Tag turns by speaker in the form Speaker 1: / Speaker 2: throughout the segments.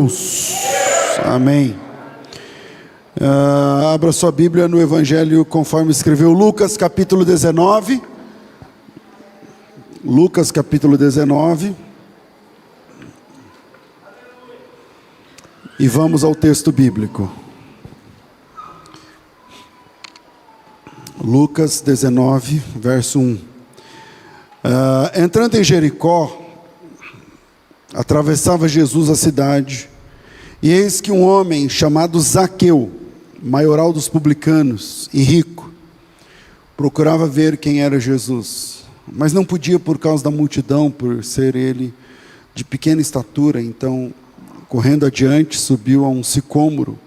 Speaker 1: Deus. Amém. Abra sua Bíblia no Evangelho conforme escreveu Lucas, capítulo 19. Lucas, capítulo 19. E vamos ao texto bíblico. Lucas 19, verso 1. Entrando em Jericó, atravessava Jesus a cidade, e eis que um homem chamado Zaqueu, maioral dos publicanos e rico, procurava ver quem era Jesus, mas não podia por causa da multidão, por ser ele de pequena estatura. Então, correndo adiante, subiu a um sicômoro,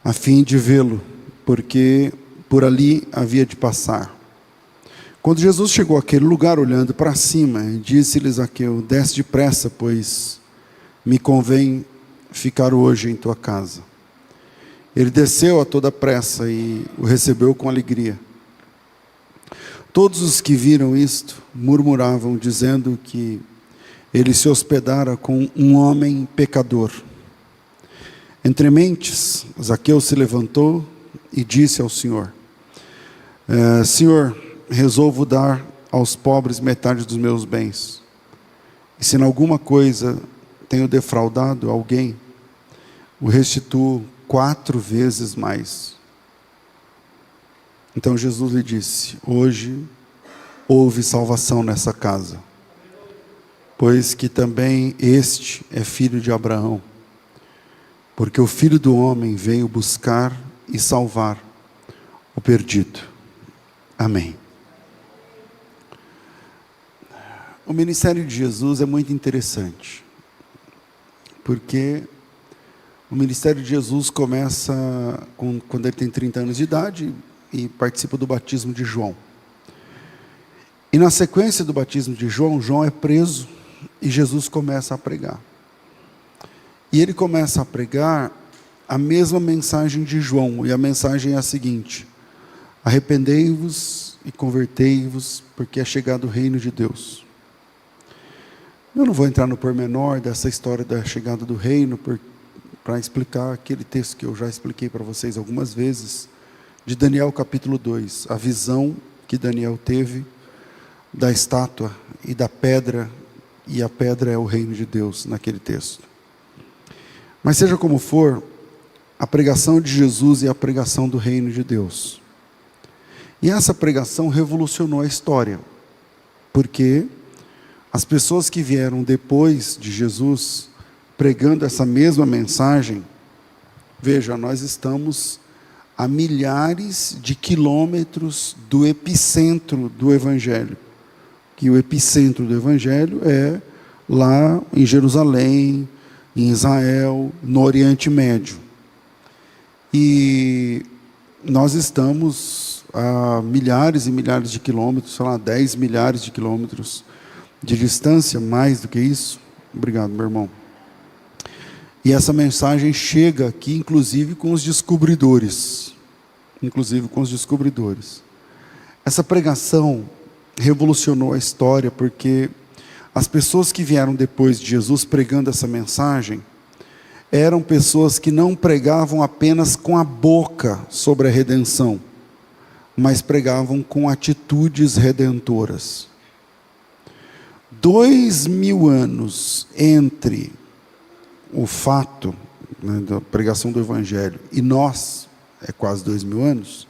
Speaker 1: a fim de vê-lo, porque por ali havia de passar. Quando Jesus chegou àquele lugar, olhando para cima, disse-lhe Zaqueu: desce depressa, pois me convém ficar hoje em tua casa. Ele desceu a toda pressa e o recebeu com alegria. Todos os que viram isto murmuravam, dizendo que ele se hospedara com um homem pecador. Entre mentes, Zaqueu se levantou e disse ao Senhor: Senhor, resolvo dar aos pobres metade dos meus bens. E se em alguma coisa tenho defraudado alguém, o restituo 4 vezes mais. Então Jesus lhe disse: hoje houve salvação nessa casa, pois que também este é filho de Abraão, porque o Filho do Homem veio buscar e salvar o perdido. Amém. O ministério de Jesus é muito interessante, porque o ministério de Jesus começa quando ele tem 30 anos de idade e participa do batismo de João. E na sequência do batismo de João, João é preso e Jesus começa a pregar. E ele começa a pregar a mesma mensagem de João, e a mensagem é a seguinte: arrependei-vos e convertei-vos, porque é chegado o reino de Deus. Eu não vou entrar no pormenor dessa história da chegada do reino, para explicar aquele texto que eu já expliquei para vocês algumas vezes, de Daniel capítulo 2, a visão que Daniel teve da estátua e da pedra, e a pedra é o reino de Deus naquele texto. Mas seja como for, a pregação de Jesus é a pregação do reino de Deus. E essa pregação revolucionou a história, porque as pessoas que vieram depois de Jesus, pregando essa mesma mensagem, veja, nós estamos a milhares de quilômetros do epicentro do Evangelho, que o epicentro do Evangelho é lá em Jerusalém, em Israel, no Oriente Médio. E nós estamos a milhares e milhares de quilômetros, sei lá, 10 milhares de quilômetros de distância, mais do que isso. Obrigado, meu irmão. E essa mensagem chega aqui, inclusive com os descobridores. Essa pregação revolucionou a história, porque as pessoas que vieram depois de Jesus pregando essa mensagem, eram pessoas que não pregavam apenas com a boca sobre a redenção, mas pregavam com atitudes redentoras. 2000 anos entre o fato, da pregação do Evangelho e nós, é quase 2000 anos.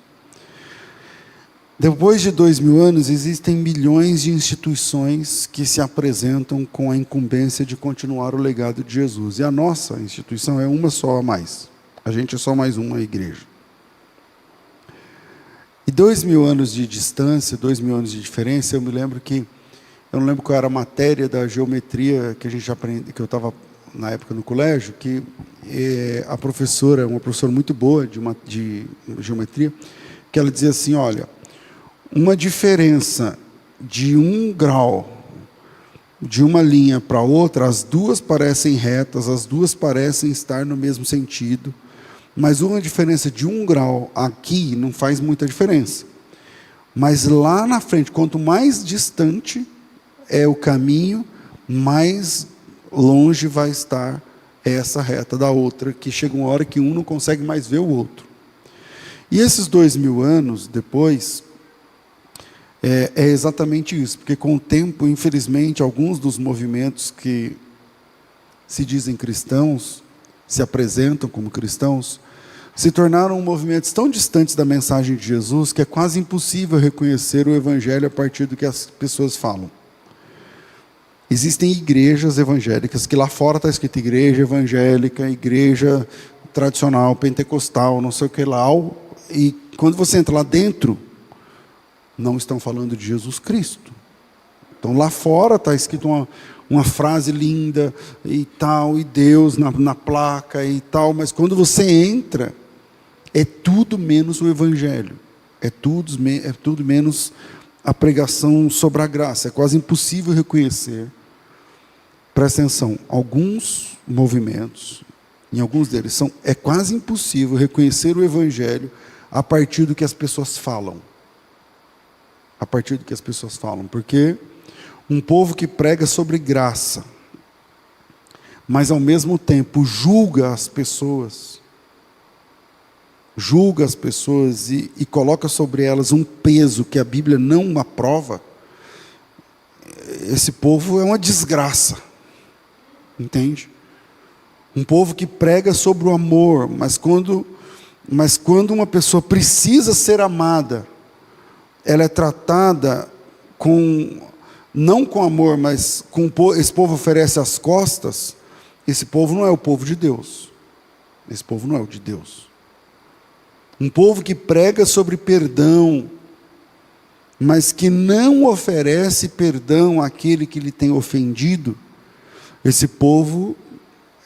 Speaker 1: Depois de 2000 anos, existem milhões de instituições que se apresentam com a incumbência de continuar o legado de Jesus. E a nossa instituição é uma só a mais. A gente é só mais uma igreja. E 2000 anos de distância, 2000 anos de diferença, eu não lembro qual era a matéria da geometria que a gente aprende, que eu estava na época no colégio, que a professora, uma professora muito boa de geometria, que ela dizia assim: olha, uma diferença de 1 grau de uma linha para outra, as duas parecem retas, as duas parecem estar no mesmo sentido, mas uma diferença de 1 grau aqui não faz muita diferença. Mas lá na frente, quanto mais distante é o caminho, mais longe vai estar é essa reta da outra, que chega uma hora que um não consegue mais ver o outro. E esses 2000 anos depois, é exatamente isso, porque com o tempo, infelizmente, alguns dos movimentos que se dizem cristãos, se apresentam como cristãos, se tornaram movimentos tão distantes da mensagem de Jesus que é quase impossível reconhecer o Evangelho a partir do que as pessoas falam. Existem igrejas evangélicas, que lá fora está escrito igreja evangélica, igreja tradicional, pentecostal, não sei o que lá, e quando você entra lá dentro, não estão falando de Jesus Cristo. Então lá fora está escrito uma frase linda e tal, e Deus na placa e tal, mas quando você entra, é tudo menos o Evangelho, é tudo menos a pregação sobre a graça. É quase impossível reconhecer, presta atenção, alguns movimentos, em alguns deles, é quase impossível reconhecer o Evangelho a partir do que as pessoas falam. A partir do que as pessoas falam, porque um povo que prega sobre graça, mas ao mesmo tempo julga as pessoas e coloca sobre elas um peso que a Bíblia não aprova, esse povo é uma desgraça, entende? Um povo que prega sobre o amor, mas quando uma pessoa precisa ser amada, ela é tratada não com amor, mas esse povo oferece as costas. Esse povo não é o povo de Deus. Esse povo não é o de Deus. Um povo que prega sobre perdão, mas que não oferece perdão àquele que lhe tem ofendido, esse povo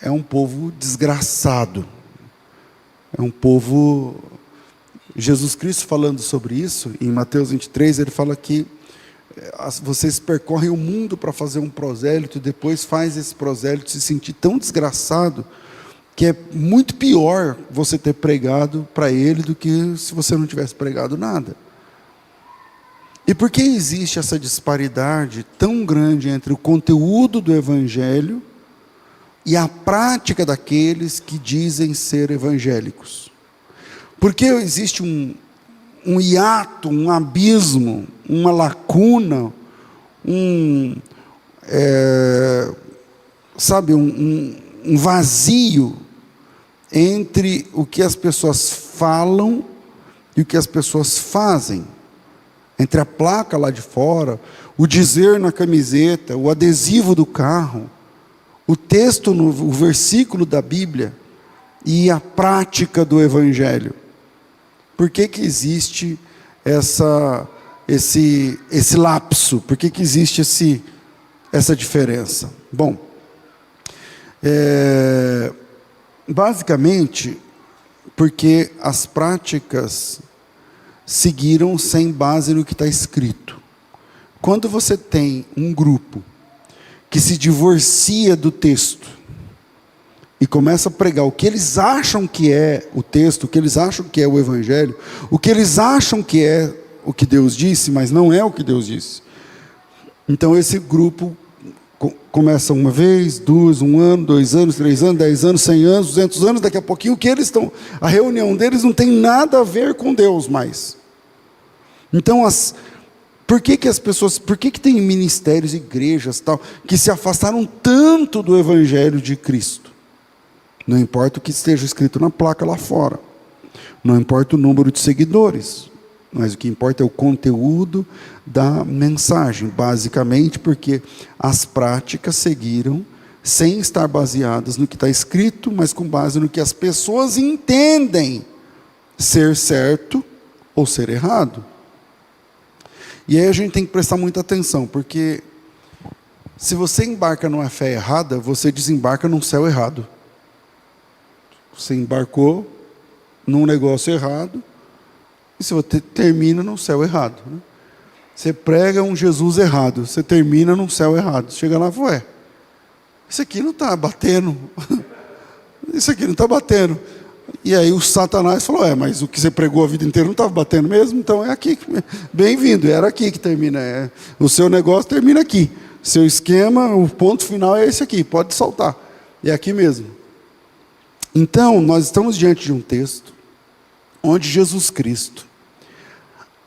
Speaker 1: é um povo desgraçado. É um povo... Jesus Cristo falando sobre isso, em Mateus 23, ele fala que vocês percorrem o mundo para fazer um prosélito, e depois faz esse prosélito se sentir tão desgraçado, que é muito pior você ter pregado para ele do que se você não tivesse pregado nada. E por que existe essa disparidade tão grande entre o conteúdo do Evangelho e a prática daqueles que dizem ser evangélicos? Porque existe um hiato, um abismo, uma lacuna, um vazio entre o que as pessoas falam e o que as pessoas fazem. Entre a placa lá de fora, o dizer na camiseta, o adesivo do carro, o texto, o versículo da Bíblia e a prática do Evangelho. Por que existe esse lapso? Por que existe essa diferença? Bom, basicamente, porque as práticas seguiram sem base no que está escrito. Quando você tem um grupo que se divorcia do texto e começa a pregar o que eles acham que é o texto, o que eles acham que é o Evangelho, o que eles acham que é o que Deus disse, mas não é o que Deus disse. Então esse grupo começa uma vez, duas, 1 ano, 2 anos, 3 anos, 10 anos, 100 anos, 200 anos, daqui a pouquinho o que eles estão... A reunião deles não tem nada a ver com Deus mais. Então por que as pessoas... Por que tem ministérios, igrejas tal, que se afastaram tanto do Evangelho de Cristo? Não importa o que esteja escrito na placa lá fora. Não importa o número de seguidores. Mas o que importa é o conteúdo da mensagem. Basicamente porque as práticas seguiram sem estar baseadas no que está escrito, mas com base no que as pessoas entendem ser certo ou ser errado. E aí a gente tem que prestar muita atenção, porque se você embarca numa fé errada, você desembarca num céu errado. Você embarcou num negócio errado, e você termina num céu errado. Né? Você prega um Jesus errado, você termina num céu errado. Chega lá e fala, isso aqui não está batendo. Isso aqui não está batendo. E aí o Satanás falou, mas o que você pregou a vida inteira não estava batendo mesmo? Então é aqui, bem-vindo, era aqui que termina. O seu negócio termina aqui. Seu esquema, o ponto final é esse aqui, pode soltar. É aqui mesmo. Então, nós estamos diante de um texto onde Jesus Cristo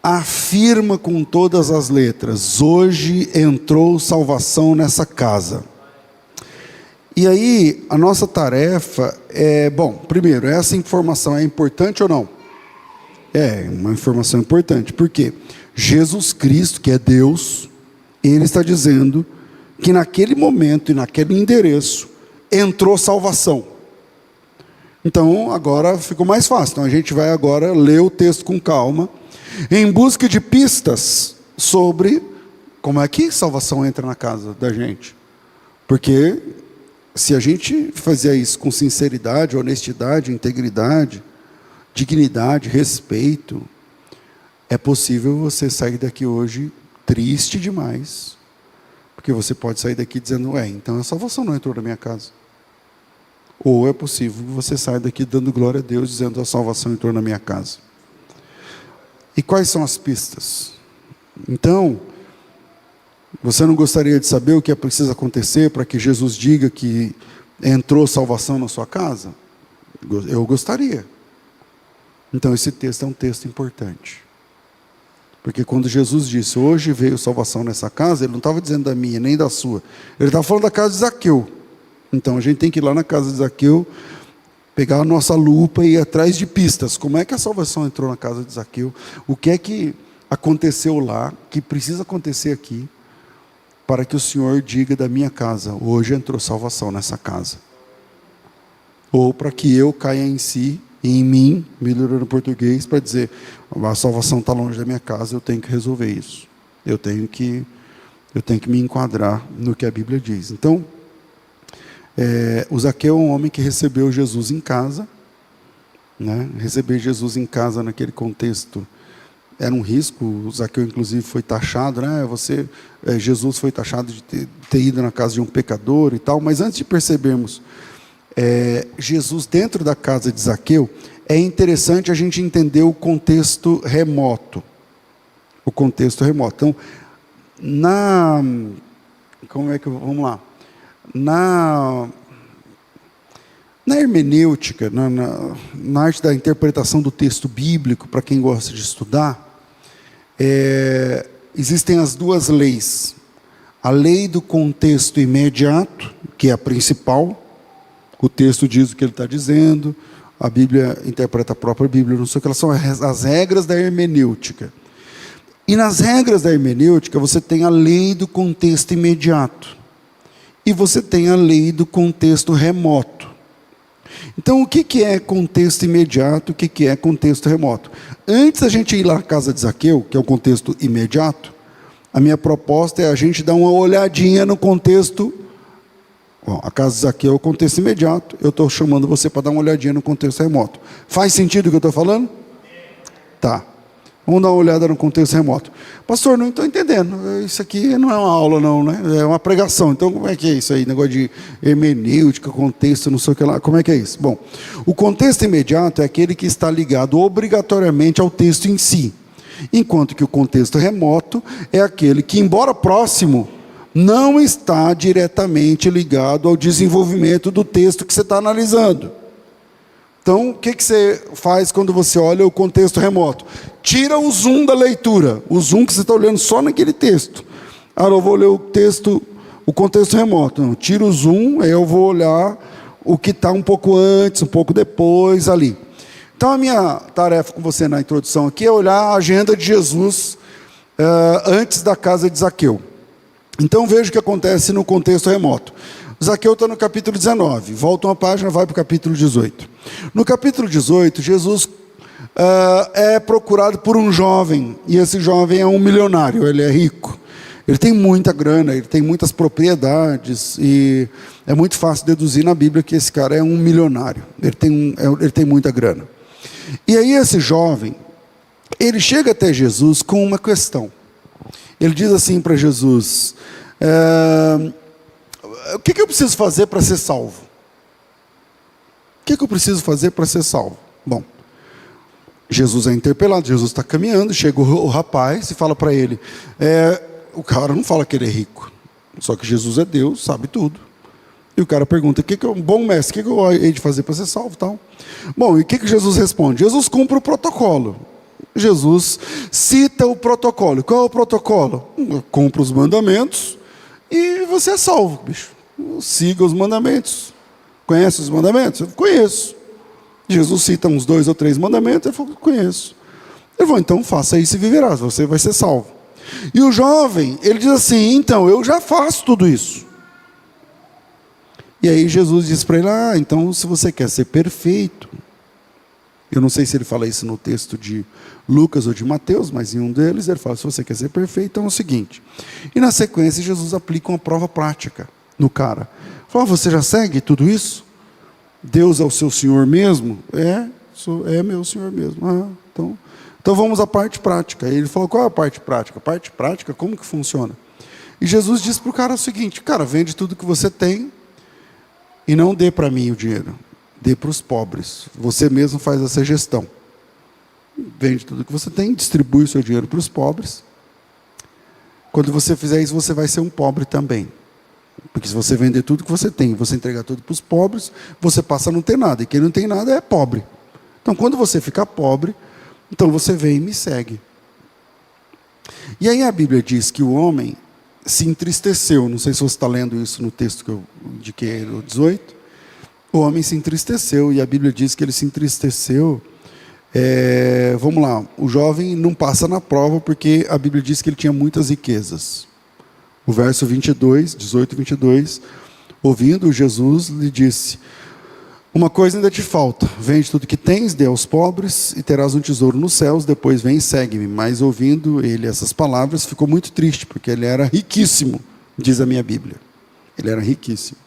Speaker 1: afirma com todas as letras: hoje entrou salvação nessa casa. E aí, a nossa tarefa é, bom, primeiro, essa informação é importante ou não? É uma informação importante, porque Jesus Cristo, que é Deus, Ele está dizendo que naquele momento e naquele endereço entrou salvação. Então, agora ficou mais fácil. Então, a gente vai agora ler o texto com calma, em busca de pistas sobre como é que salvação entra na casa da gente. Porque se a gente fizer isso com sinceridade, honestidade, integridade, dignidade, respeito, é possível você sair daqui hoje triste demais, porque você pode sair daqui dizendo: então a salvação não entrou na minha casa. Ou é possível você sair daqui dando glória a Deus, dizendo: a salvação entrou na minha casa. E quais são as pistas? Então, você não gostaria de saber o que é preciso acontecer para que Jesus diga que entrou salvação na sua casa? Eu gostaria. Então, esse texto é um texto importante. Porque quando Jesus disse: hoje veio salvação nessa casa, Ele não estava dizendo da minha, nem da sua. Ele estava falando da casa de Zaqueu. Então, a gente tem que ir lá na casa de Zaqueu, pegar a nossa lupa e ir atrás de pistas. Como é que a salvação entrou na casa de Zaqueu? O que é que aconteceu lá, que precisa acontecer aqui, para que o Senhor diga da minha casa: hoje entrou salvação nessa casa. Ou para que eu caia em si, em mim, melhorando o português, para dizer: a salvação está longe da minha casa, eu tenho que resolver isso. Eu tenho que me enquadrar no que a Bíblia diz. Então, o Zaqueu é um homem que recebeu Jesus em casa, né? Receber Jesus em casa naquele contexto era um risco. O Zaqueu, inclusive, foi taxado, né? Jesus foi taxado de ter ido na casa de um pecador e tal. Mas antes de percebermos Jesus dentro da casa de Zaqueu, é interessante a gente entender o contexto remoto. O contexto remoto. Então, vamos lá. Na hermenêutica, na arte da interpretação do texto bíblico, para quem gosta de estudar, existem as duas leis. A lei do contexto imediato, que é a principal. O texto diz o que ele está dizendo, a Bíblia interpreta a própria Bíblia, não sei o que elas são, as regras da hermenêutica. E nas regras da hermenêutica, você tem a lei do contexto imediato. E você tem a lei do contexto remoto. Então, o que é contexto imediato, o que é contexto remoto? Antes da gente ir lá na casa de Zaqueu, que é o contexto imediato, a minha proposta é a gente dar uma olhadinha no contexto. A casa de Zaqueu é o contexto imediato, eu estou chamando você para dar uma olhadinha no contexto remoto. Faz sentido o que eu estou falando? Tá. Vamos dar uma olhada no contexto remoto. Pastor, não estou entendendo. Isso aqui não é uma aula, não, né? É uma pregação. Então, como é que é isso aí? Negócio de hermenêutica, contexto, não sei o que lá. Como é que é isso? Bom, o contexto imediato é aquele que está ligado obrigatoriamente ao texto em si. Enquanto que o contexto remoto é aquele que, embora próximo, não está diretamente ligado ao desenvolvimento do texto que você está analisando. Então, o que você faz quando você olha o contexto remoto? Tira o zoom da leitura, o zoom que você está olhando só naquele texto. Eu vou ler o contexto remoto. Não, tira o zoom, aí eu vou olhar o que está um pouco antes, um pouco depois ali. Então, a minha tarefa com você na introdução aqui é olhar a agenda de Jesus antes da casa de Zaqueu. Então, veja o que acontece no contexto remoto. Zaqueu está no capítulo 19, volta uma página, vai para o capítulo 18. No capítulo 18, Jesus é procurado por um jovem, e esse jovem é um milionário, ele é rico. Ele tem muita grana, ele tem muitas propriedades, e é muito fácil deduzir na Bíblia que esse cara é um milionário, ele tem muita grana. E aí esse jovem, ele chega até Jesus com uma questão. Ele diz assim para Jesus: o que eu preciso fazer para ser salvo? O que eu preciso fazer para ser salvo? Bom, Jesus é interpelado, Jesus está caminhando, chega o rapaz e fala para ele. O cara não fala que ele é rico, só que Jesus é Deus, sabe tudo. E o cara pergunta, bom mestre, o que eu hei de fazer para ser salvo? Tal? Bom, e o que Jesus responde? Jesus cumpre o protocolo. Jesus cita o protocolo. Qual é o protocolo? Cumpra os mandamentos e você é salvo, bicho. Siga os mandamentos. Conhece os mandamentos? Eu conheço. Jesus cita uns 2 ou 3 mandamentos, ele falou, conheço. Ele falou, então faça isso e viverás, você vai ser salvo. E o jovem, ele diz assim, então, eu já faço tudo isso. E aí Jesus diz para ele, então se você quer ser perfeito, eu não sei se ele fala isso no texto de Lucas ou de Mateus, mas em um deles ele fala, se você quer ser perfeito, então é o seguinte. E na sequência Jesus aplica uma prova prática no cara. Fala, você já segue tudo isso? Deus é o seu Senhor mesmo? É meu Senhor mesmo. Então vamos à parte prática. Aí ele falou, qual é a parte prática? A parte prática, como que funciona? E Jesus disse para o cara o seguinte, cara, vende tudo que você tem e não dê para mim o dinheiro. Dê para os pobres. Você mesmo faz essa gestão. Vende tudo que você tem, distribui o seu dinheiro para os pobres. Quando você fizer isso, você vai ser um pobre também. Porque se você vender tudo que você tem, você entregar tudo para os pobres, você passa a não ter nada. E quem não tem nada é pobre. Então, quando você ficar pobre, então você vem e me segue. E aí a Bíblia diz que o homem se entristeceu. Não sei se você está lendo isso no texto que eu indiquei no 18. O homem se entristeceu. E a Bíblia diz que ele se entristeceu. Vamos lá. O jovem não passa na prova porque a Bíblia diz que ele tinha muitas riquezas. O verso 22, 18 e 22. Ouvindo, Jesus lhe disse, uma coisa ainda te falta, vende tudo que tens, dê aos pobres e terás um tesouro nos céus, depois vem e segue-me. Mas ouvindo ele essas palavras, ficou muito triste, porque ele era riquíssimo, diz a minha Bíblia. Ele era riquíssimo.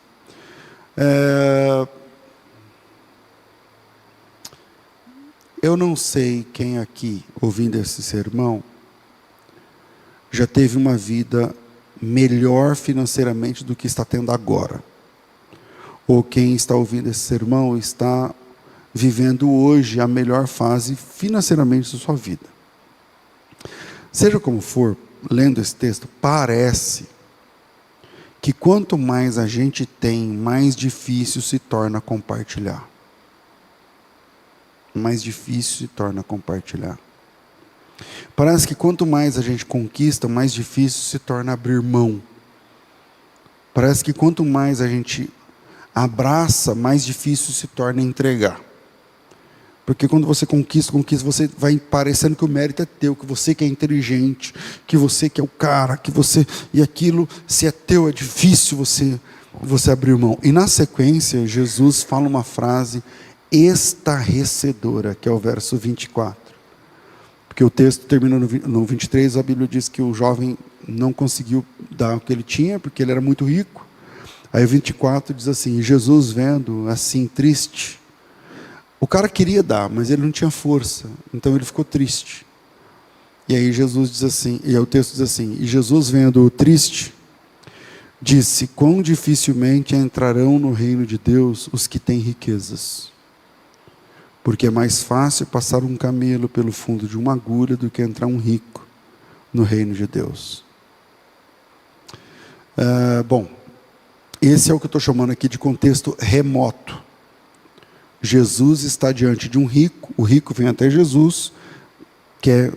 Speaker 1: Eu não sei quem aqui, ouvindo esse sermão, já teve uma vida melhor financeiramente do que está tendo agora. Ou quem está ouvindo esse sermão está vivendo hoje a melhor fase financeiramente da sua vida. Seja como for, lendo esse texto, parece que quanto mais a gente tem, mais difícil se torna compartilhar. Mais difícil se torna compartilhar. Parece que quanto mais a gente conquista, mais difícil se torna abrir mão. Parece que quanto mais a gente abraça, mais difícil se torna entregar. Porque quando você conquista, você vai parecendo que o mérito é teu, que você que é inteligente, que você que é o cara, que você... E aquilo, se é teu, é difícil você abrir mão. E na sequência, Jesus fala uma frase estarrecedora, que é o verso 24. Porque o texto termina no 23, a Bíblia diz que o jovem não conseguiu dar o que ele tinha, porque ele era muito rico. Aí o 24 diz assim, Jesus vendo assim triste, o cara queria dar, mas ele não tinha força, então ele ficou triste. E aí Jesus diz assim, e aí o texto diz assim, e Jesus vendo-o triste, disse, quão dificilmente entrarão no reino de Deus os que têm riquezas. Porque é mais fácil passar um camelo pelo fundo de uma agulha do que entrar um rico no reino de Deus. Bom, esse é o que eu estou chamando aqui de contexto remoto. Jesus está diante de um rico, o rico vem até Jesus,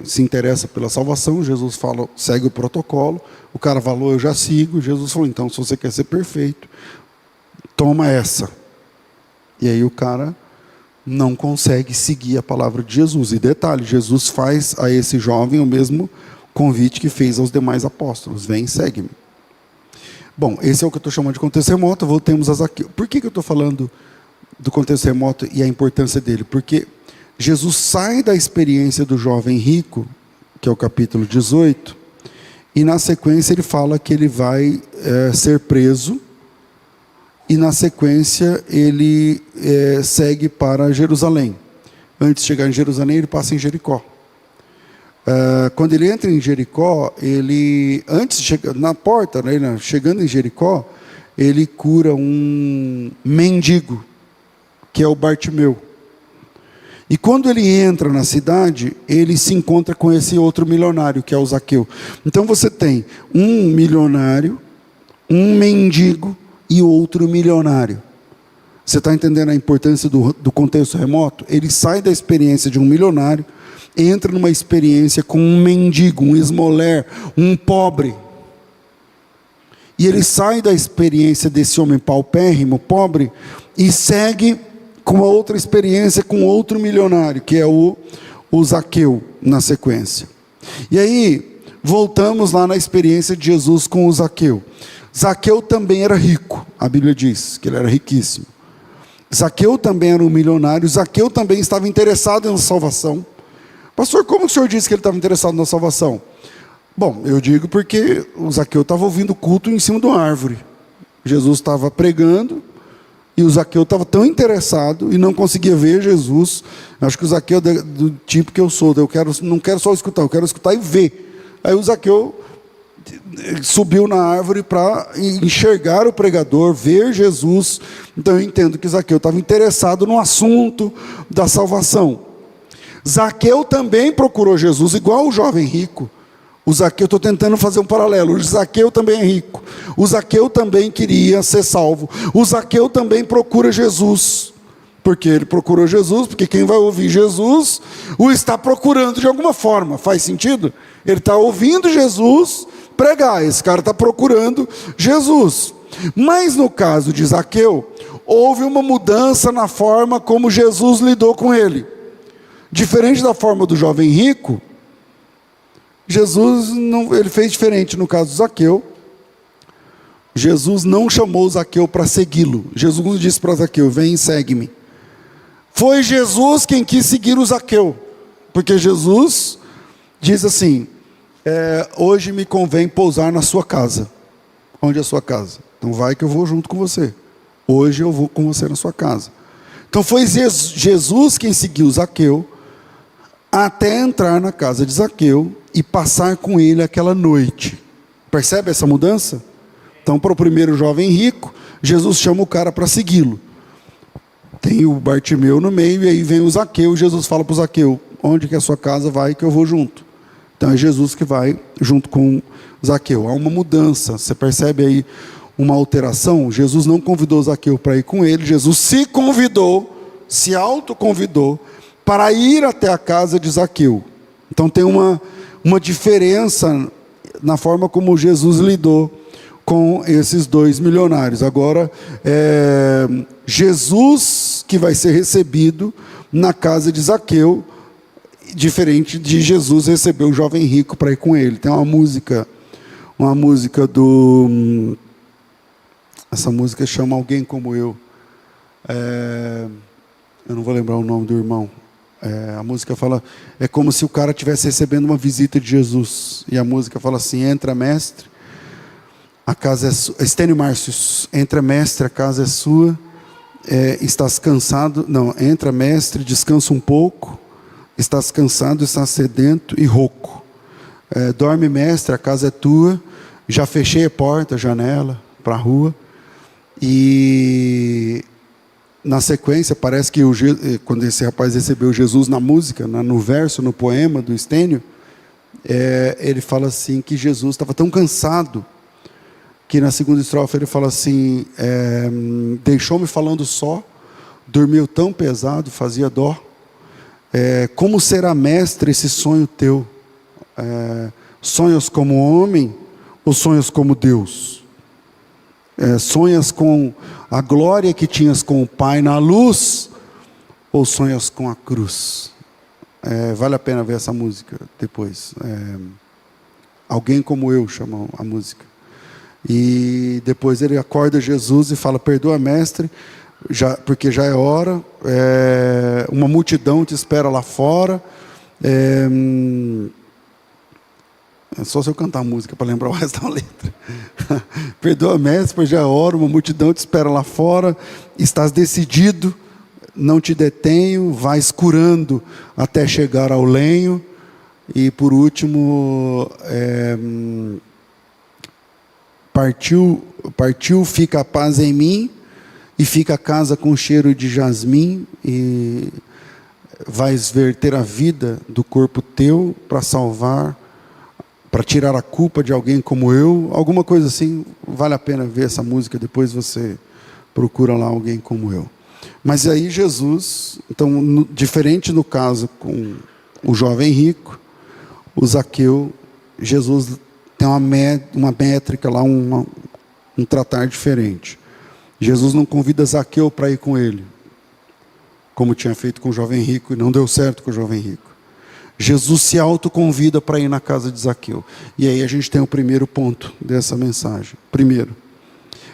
Speaker 1: se interessa pela salvação, Jesus fala, segue o protocolo, o cara falou, eu já sigo, Jesus falou, então se você quer ser perfeito, toma essa. E aí o cara não consegue seguir a palavra de Jesus. E detalhe, Jesus faz a esse jovem o mesmo convite que fez aos demais apóstolos, vem e segue-me. Bom, esse é o que eu estou chamando de contexto remoto, voltemos a Zaqueu. Por que eu estou falando do contexto remoto e a importância dele? Porque Jesus sai da experiência do jovem rico, que é o capítulo 18, e na sequência ele fala que ele vai ser preso, e na sequência ele segue para Jerusalém. Antes de chegar em Jerusalém, ele passa em Jericó. Quando ele entra em Jericó, antes de chegar na porta, né, chegando em Jericó, ele cura um mendigo, que é o Bartimeu. E quando ele entra na cidade, ele se encontra com esse outro milionário, que é o Zaqueu. Então você tem um milionário, um mendigo e outro milionário. Você está entendendo a importância do contexto remoto? Ele sai da experiência de um milionário, entra numa experiência com um mendigo, um esmoler, um pobre. E ele sai da experiência desse homem paupérrimo, pobre, e segue com uma outra experiência com outro milionário, que é o Zaqueu, na sequência. E aí, voltamos lá na experiência de Jesus com o Zaqueu. Zaqueu também era rico, a Bíblia diz que ele era riquíssimo. Zaqueu também era um milionário, Zaqueu também estava interessado na salvação. Pastor, como o senhor disse que ele estava interessado na salvação? Bom, eu digo porque o Zaqueu estava ouvindo o culto em cima de uma árvore. Jesus estava pregando e o Zaqueu estava tão interessado e não conseguia ver Jesus. Acho que o Zaqueu é do tipo que eu sou, não quero só escutar, eu quero escutar e ver. Aí o Zaqueu subiu na árvore para enxergar o pregador, ver Jesus. Então eu entendo que Zaqueu estava interessado no assunto da salvação. Zaqueu também procurou Jesus, igual o jovem rico. O Zaqueu, estou tentando fazer um paralelo. O Zaqueu também é rico. O Zaqueu também queria ser salvo. O Zaqueu também procura Jesus. Porque ele procurou Jesus, porque quem vai ouvir Jesus o está procurando de alguma forma. Faz sentido? Ele está ouvindo Jesus pregar. Esse cara está procurando Jesus. Mas no caso de Zaqueu, houve uma mudança na forma como Jesus lidou com ele. Diferente da forma do jovem rico, Jesus ele fez diferente no caso de Zaqueu. Jesus não chamou Zaqueu para segui-lo. Jesus disse para Zaqueu: vem e segue-me. Foi Jesus quem quis seguir o Zaqueu, porque Jesus diz assim: hoje me convém pousar na sua casa. Onde é a sua casa? Então vai que eu vou junto com você. Hoje eu vou com você na sua casa. Então foi Jesus quem seguiu Zaqueu até entrar na casa de Zaqueu e passar com ele aquela noite. Percebe essa mudança? Então, para o primeiro jovem rico, Jesus chama o cara para segui-lo. Tem o Bartimeu no meio, e aí vem o Zaqueu. Jesus fala para o Zaqueu: onde que é a sua casa, vai que eu vou junto. Então é Jesus que vai junto com Zaqueu. Há uma mudança, você percebe aí uma alteração? Jesus não convidou Zaqueu para ir com ele, Jesus se convidou, se autoconvidou para ir até a casa de Zaqueu. Então tem uma diferença na forma como Jesus lidou com esses dois milionários. Agora, Jesus que vai ser recebido na casa de Zaqueu, diferente de Jesus receber o jovem rico para ir com ele. Tem uma música do... Essa música chama Alguém Como Eu. Eu não vou lembrar o nome do irmão. A música fala, é como se o cara estivesse recebendo uma visita de Jesus. E a música fala assim: entra, mestre, a casa é sua. Estênio Márcios: entra, mestre, a casa é sua. Estás cansado? Não, entra, mestre, descansa um pouco. Estás cansado, estás sedento e rouco. Dorme, mestre, a casa é tua. Já fechei a porta, a janela, para a rua. E na sequência, parece que quando esse rapaz recebeu Jesus na música, no verso, no poema do Estênio, ele fala assim que Jesus estava tão cansado, que na segunda estrofe ele fala assim: deixou-me falando só, dormiu tão pesado, fazia dó. Como será, mestre, esse sonho teu? Sonhas como homem ou sonhas como Deus? Sonhas com a glória que tinhas com o Pai na luz, ou sonhas com a cruz? Vale a pena ver essa música depois. Alguém Como Eu chama a música. E depois ele acorda Jesus e fala: perdoa, mestre, porque já é hora, uma multidão te espera lá fora. É só se eu cantar a música para lembrar o resto da letra. Perdoa, mestre, pois já é hora, uma multidão te espera lá fora. Estás decidido, não te detenho, vais curando até chegar ao lenho. E por último, partiu, fica a paz em mim, e fica a casa com cheiro de jasmim, e vais verter a vida do corpo teu para para tirar a culpa de alguém como eu, alguma coisa assim. Vale a pena ver essa música, depois você procura lá alguém como eu. Mas aí Jesus, então, diferente no caso com o jovem rico, o Zaqueu, Jesus tem uma métrica lá, um tratar diferente. Jesus não convida Zaqueu para ir com ele, como tinha feito com o jovem rico, e não deu certo com o jovem rico. Jesus se autoconvida para ir na casa de Zaqueu. E aí a gente tem o primeiro ponto dessa mensagem. Primeiro,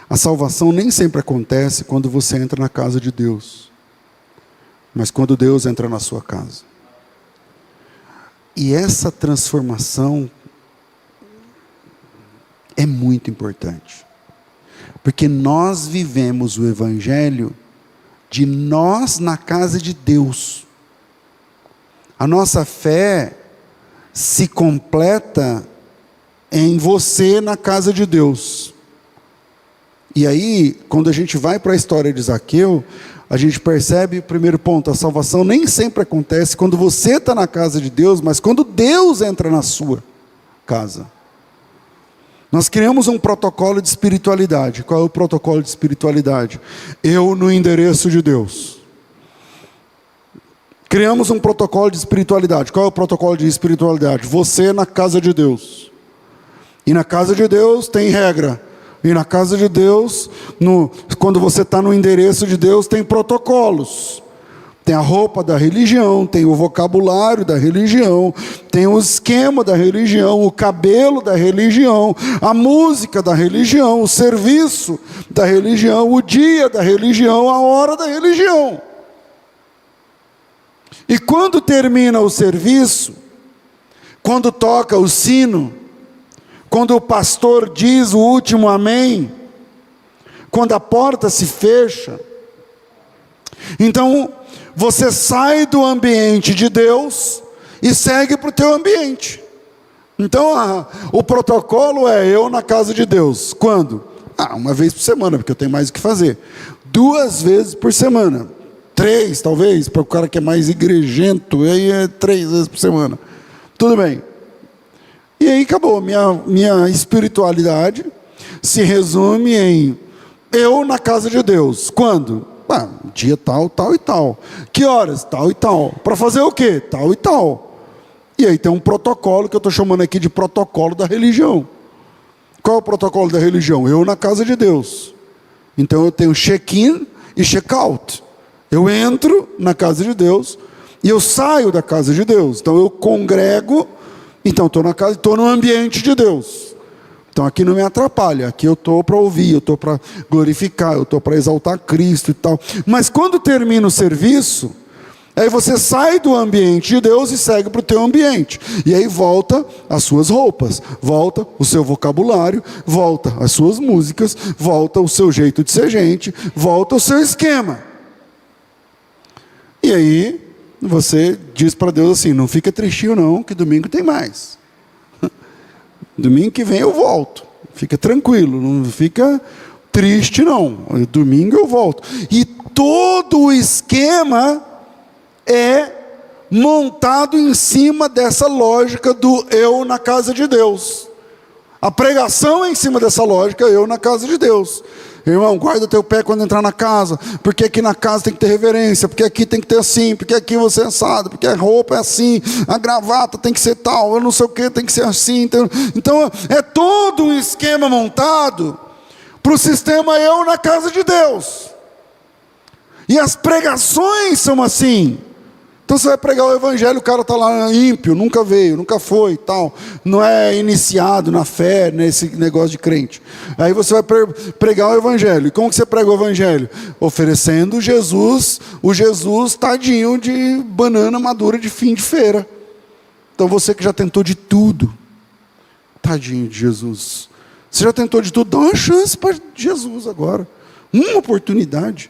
Speaker 1: a salvação nem sempre acontece quando você entra na casa de Deus, mas quando Deus entra na sua casa. E essa transformação é muito importante, porque nós vivemos o Evangelho de nós na casa de Deus. A nossa fé se completa em você na casa de Deus. E aí, quando a gente vai para a história de Zaqueu, a gente percebe, o primeiro ponto, a salvação nem sempre acontece quando você está na casa de Deus, mas quando Deus entra na sua casa. Nós criamos um protocolo de espiritualidade. Qual é o protocolo de espiritualidade? Eu no endereço de Deus. Criamos um protocolo de espiritualidade. Qual é o protocolo de espiritualidade? Você na casa de Deus. E na casa de Deus tem regra. E na casa de Deus, quando você está no endereço de Deus, tem protocolos. Tem a roupa da religião, tem o vocabulário da religião, tem o esquema da religião, o cabelo da religião, a música da religião, o serviço da religião, o dia da religião, a hora da religião. E quando termina o serviço, quando toca o sino, quando o pastor diz o último amém, quando a porta se fecha, então você sai do ambiente de Deus e segue para o teu ambiente. Então o protocolo é eu na casa de Deus. Quando? Uma vez por semana, porque eu tenho mais o que fazer. 2 vezes por semana. 3 talvez, para o cara que é mais igrejento, aí é 3 vezes por semana. Tudo bem. E aí acabou, minha espiritualidade se resume em eu na casa de Deus. Quando? Dia tal, tal e tal. Que horas? Tal e tal. Para fazer o quê? Tal e tal. E aí tem um protocolo que eu estou chamando aqui de protocolo da religião. Qual é o protocolo da religião? Eu na casa de Deus. Então eu tenho check-in e check-out. Eu entro na casa de Deus e eu saio da casa de Deus. Então eu congrego, então estou na casa, estou no ambiente de Deus. Então aqui não me atrapalha, aqui eu estou para ouvir, eu estou para glorificar, eu estou para exaltar Cristo e tal. Mas quando termina o serviço, aí você sai do ambiente de Deus e segue para o teu ambiente. E aí volta as suas roupas, volta o seu vocabulário, volta as suas músicas, volta o seu jeito de ser gente, volta o seu esquema. E aí você diz para Deus assim, não fica tristinho não, que domingo tem mais. Domingo que vem eu volto. Fica tranquilo, não fica triste não. Domingo eu volto. E todo o esquema é montado em cima dessa lógica do eu na casa de Deus. A pregação é em cima dessa lógica, eu na casa de Deus. Irmão, guarda teu pé quando entrar na casa, porque aqui na casa tem que ter reverência, porque aqui tem que ter assim, porque aqui você é assado, porque a roupa é assim, a gravata tem que ser tal, eu não sei o que, tem que ser assim. Então é todo um esquema montado para o sistema eu na casa de Deus. E as pregações são assim. Então você vai pregar o evangelho, o cara está lá ímpio, nunca veio, nunca foi, tal, não é iniciado na fé, nesse negócio de crente. Aí você vai pregar o evangelho. E como que você prega o evangelho? Oferecendo Jesus, o Jesus tadinho de banana madura de fim de feira. Então você que já tentou de tudo, tadinho de Jesus. Você já tentou de tudo, dá uma chance para Jesus agora. Uma oportunidade.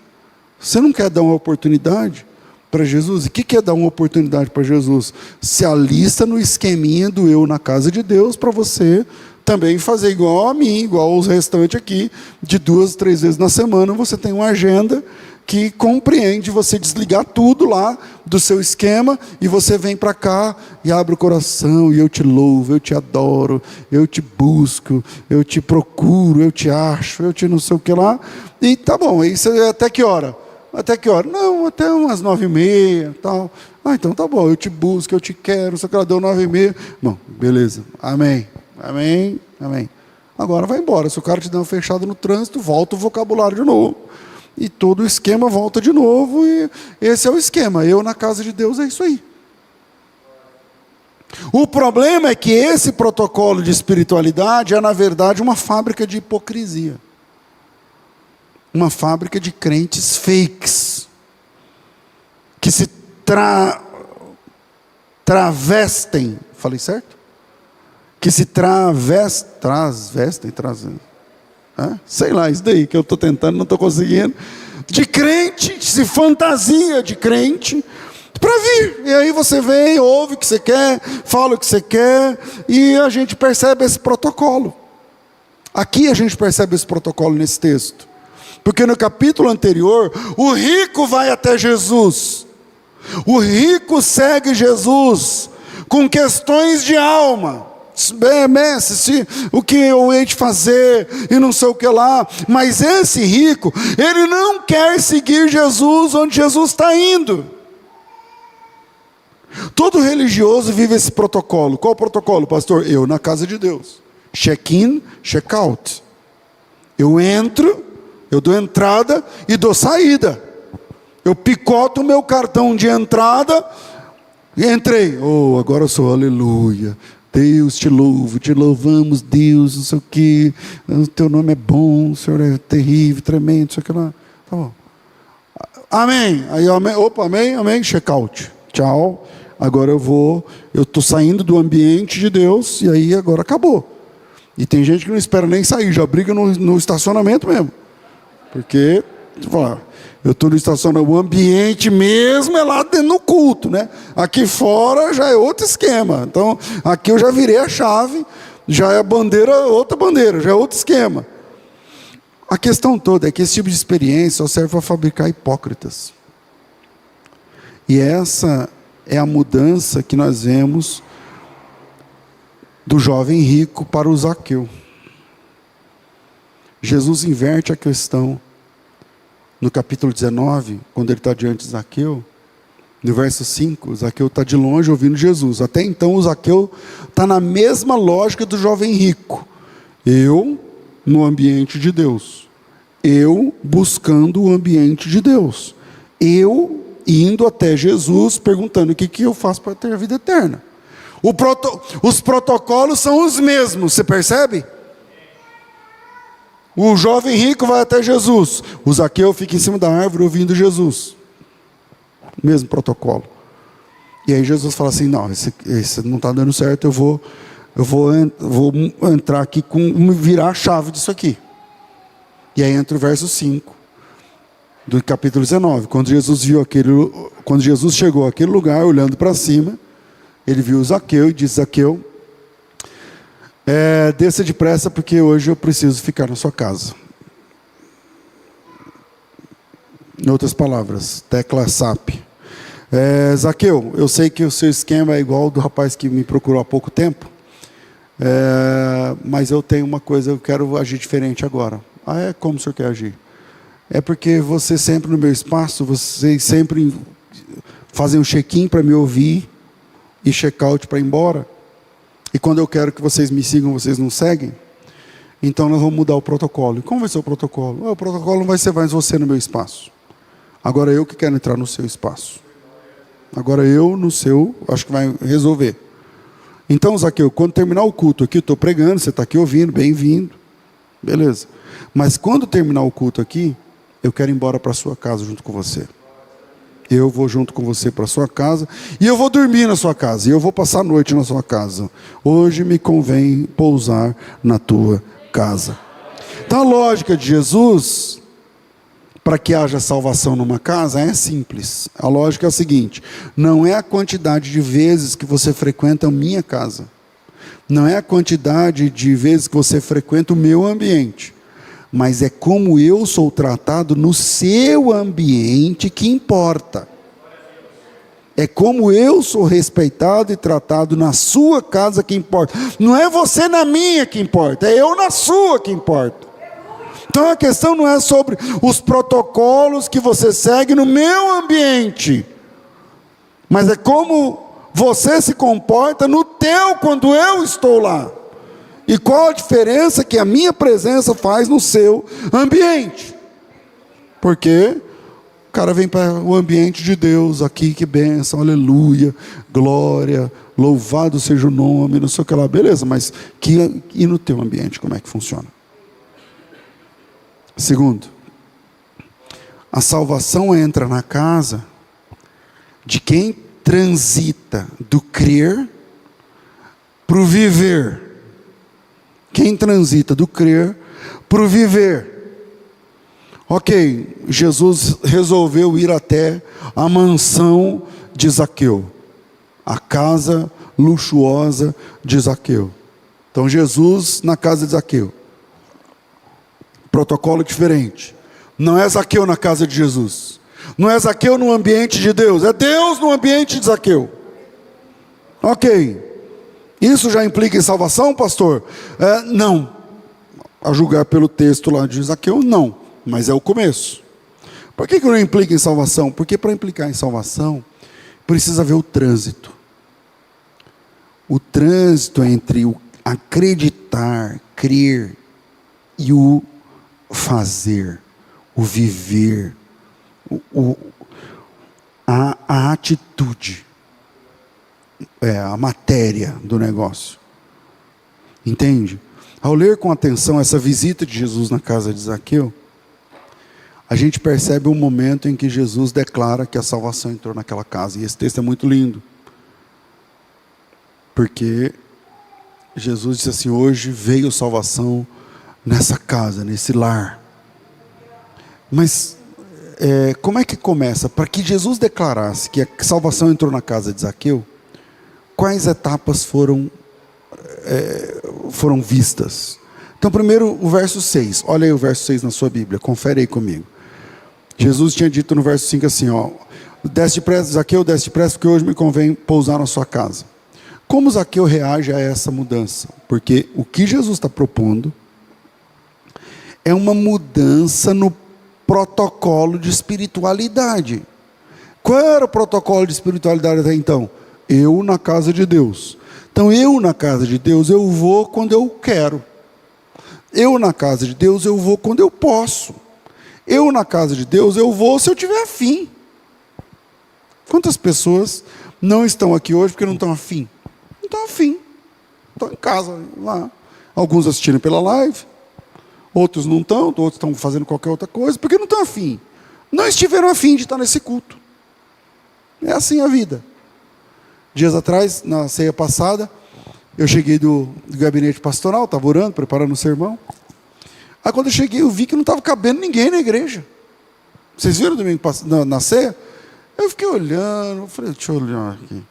Speaker 1: Você não quer dar uma oportunidade para Jesus? E o que é dar uma oportunidade para Jesus? Se alista no esqueminha do eu na casa de Deus, para você também fazer igual a mim, igual aos restantes aqui, de 2, 3 vezes na semana, você tem uma agenda que compreende você desligar tudo lá do seu esquema e você vem para cá e abre o coração e eu te louvo, eu te adoro, eu te busco, eu te procuro, eu te acho, eu te não sei o que lá. E tá bom, isso é até que hora? Até que hora? Não, até umas 9h30, tal. Ah, então tá bom, eu te busco, eu te quero, só que ela deu 9h30. Bom, beleza, amém, amém, amém. Agora vai embora, se o cara te der uma fechada no trânsito, volta o vocabulário de novo. E todo o esquema volta de novo, e esse é o esquema. Eu na casa de Deus é isso aí. O problema é que esse protocolo de espiritualidade é, na verdade, uma fábrica de hipocrisia. Uma fábrica de crentes fakes, que se travestem, falei certo? Que se travestem, sei lá, isso daí que eu estou tentando, não estou conseguindo, de crente, se fantasia de crente, para vir, e aí você vem, ouve o que você quer, fala o que você quer, e a gente percebe esse protocolo, aqui a gente percebe esse protocolo nesse texto, porque no capítulo anterior, o rico vai até Jesus, o rico segue Jesus, com questões de alma, mestre, o que eu hei de fazer, e não sei o que lá, mas esse rico, ele não quer seguir Jesus onde Jesus está indo. Todo religioso vive esse protocolo. Qual o protocolo, pastor? Eu na casa de Deus, check-in, check-out, eu entro, eu dou entrada e dou saída, eu picoto o meu cartão de entrada, e entrei, oh, agora eu sou, aleluia, Deus te louvo, te louvamos, Deus, não sei o que, o teu nome é bom, o Senhor é terrível, tremendo, não sei o que lá, tá bom, amém, aí amém, opa, amém, amém, check out, tchau, agora eu estou saindo do ambiente de Deus, e aí agora acabou, e tem gente que não espera nem sair, já briga no estacionamento mesmo, porque, eu estou no estacionamento, o ambiente mesmo é lá dentro no culto, né? Aqui fora já é outro esquema. Então, aqui eu já virei a chave, já é bandeira, outra bandeira, já é outro esquema. A questão toda é que esse tipo de experiência só serve para fabricar hipócritas. E essa é a mudança que nós vemos do jovem rico para o Zaqueu. Jesus inverte a questão. No capítulo 19, quando ele está diante de Zaqueu, no verso 5, Zaqueu está de longe ouvindo Jesus. Até então o Zaqueu está na mesma lógica do jovem rico. Eu no ambiente de Deus. Eu buscando o ambiente de Deus. Eu indo até Jesus, perguntando o que eu faço para ter a vida eterna. Os protocolos são os mesmos, você percebe? O jovem rico vai até Jesus, o Zaqueu fica em cima da árvore ouvindo Jesus, mesmo protocolo. E aí Jesus fala assim, não, esse não está dando certo, eu vou entrar aqui, virar a chave disso aqui. E aí entra o verso 5 do capítulo 19, quando Jesus chegou àquele lugar, olhando para cima, ele viu o Zaqueu e disse, Zaqueu, desça depressa, porque hoje eu preciso ficar na sua casa. Em outras palavras, tecla SAP. Zaqueu, eu sei que o seu esquema é igual ao do rapaz que me procurou há pouco tempo, mas eu tenho uma coisa, eu quero agir diferente agora. Como o senhor quer agir? É porque você sempre no meu espaço, vocês sempre fazem um check-in para me ouvir e check-out para ir embora. E quando eu quero que vocês me sigam, vocês não seguem. Então nós vamos mudar o protocolo. E como vai ser o protocolo? O protocolo não vai ser mais você no meu espaço. Agora eu que quero entrar no seu espaço. Agora eu no seu, acho que vai resolver. Então, Zaqueu, quando terminar o culto aqui, eu estou pregando, você está aqui ouvindo, bem-vindo. Beleza. Mas quando terminar o culto aqui, eu quero ir embora para a sua casa junto com você. Eu vou junto com você para a sua casa, e eu vou dormir na sua casa, e eu vou passar a noite na sua casa. Hoje me convém pousar na tua casa. Então a lógica de Jesus, para que haja salvação numa casa, é simples. A lógica é a seguinte, não é a quantidade de vezes que você frequenta a minha casa, não é a quantidade de vezes que você frequenta o meu ambiente, mas é como eu sou tratado no seu ambiente que importa. É como eu sou respeitado e tratado na sua casa que importa. Não é você na minha que importa, é eu na sua que importa. Então a questão não é sobre os protocolos que você segue no meu ambiente, mas é como você se comporta no teu quando eu estou lá. E qual a diferença que a minha presença faz no seu ambiente? Porque o cara vem para o ambiente de Deus aqui, que bênção, aleluia, glória, louvado seja o nome, não sei o que lá, beleza, mas e no teu ambiente, como é que funciona? Segundo, a salvação entra na casa de quem transita do crer para o viver. Quem transita do crer para o viver. Ok, Jesus resolveu ir até a mansão de Zaqueu, a casa luxuosa de Zaqueu. Então Jesus na casa de Zaqueu. Protocolo diferente. Não é Zaqueu na casa de Jesus. Não é Zaqueu no ambiente de Deus. É Deus no ambiente de Zaqueu. Ok. Isso já implica em salvação, pastor? Não. A julgar pelo texto lá de Zaqueu, não. Mas é o começo. Por que não implica em salvação? Porque para implicar em salvação, precisa haver o trânsito. O trânsito entre o acreditar, crer e o fazer, o viver, a atitude, a matéria do negócio. Entende? Ao ler com atenção essa visita de Jesus na casa de Zaqueu, a gente percebe um momento em que Jesus declara que a salvação entrou naquela casa. E esse texto é muito lindo. Porque Jesus disse assim: hoje veio salvação nessa casa, nesse lar. Mas como é que começa? Para que Jesus declarasse que a salvação entrou na casa de Zaqueu, quais etapas foram vistas? Então primeiro o verso 6, olha aí o verso 6 na sua Bíblia, confere aí comigo. Jesus tinha dito no verso 5 assim, desce depressa, Zaqueu, desce depressa, porque hoje me convém pousar na sua casa. Como Zaqueu reage a essa mudança? Porque o que Jesus está propondo é uma mudança no protocolo de espiritualidade. Qual era o protocolo de espiritualidade até então? Eu na casa de Deus. Então eu na casa de Deus eu vou quando eu quero. Eu na casa de Deus eu vou quando eu posso. Eu na casa de Deus eu vou se eu tiver afim. Quantas pessoas não estão aqui hoje porque não estão afim? Não estão afim. Estão em casa, lá. Alguns assistindo pela live. Outros não estão, outros estão fazendo qualquer outra coisa, porque não estão afim. Não estiveram afim de estar nesse culto. É assim a vida. Dias atrás, na ceia passada, eu cheguei do gabinete pastoral, estava orando, preparando o sermão. Aí quando eu cheguei, eu vi que não estava cabendo ninguém na igreja. Vocês viram domingo na ceia? Eu fiquei olhando, eu falei, deixa eu olhar aqui.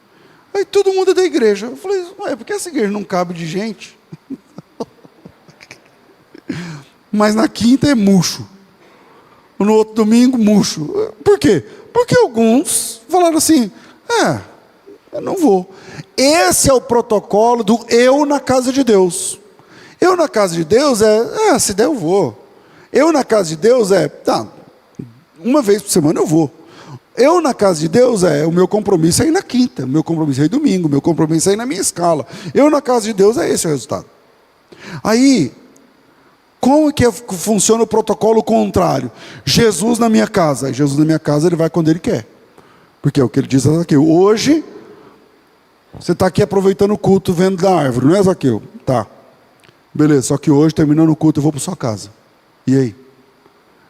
Speaker 1: Aí todo mundo é da igreja. Eu falei, ué, por que essa igreja não cabe de gente? Mas na quinta é murcho. No outro domingo, murcho. Por quê? Porque alguns falaram assim, eu não vou. Esse é o protocolo do eu na casa de Deus. Eu na casa de Deus se der eu vou. Eu na casa de Deus uma vez por semana eu vou. Eu na casa de Deus o meu compromisso é ir na quinta, o meu compromisso é ir domingo, o meu compromisso é ir na minha escala. Eu na casa de Deus esse o resultado. Aí, como que funciona o protocolo contrário? Jesus na minha casa. Jesus na minha casa, ele vai quando ele quer. Porque é o que ele diz a Zaqueu. Hoje, você está aqui aproveitando o culto, vendo da árvore, não é, Zaqueu? Tá. Beleza, só que hoje, terminando o culto, eu vou para sua casa. E aí?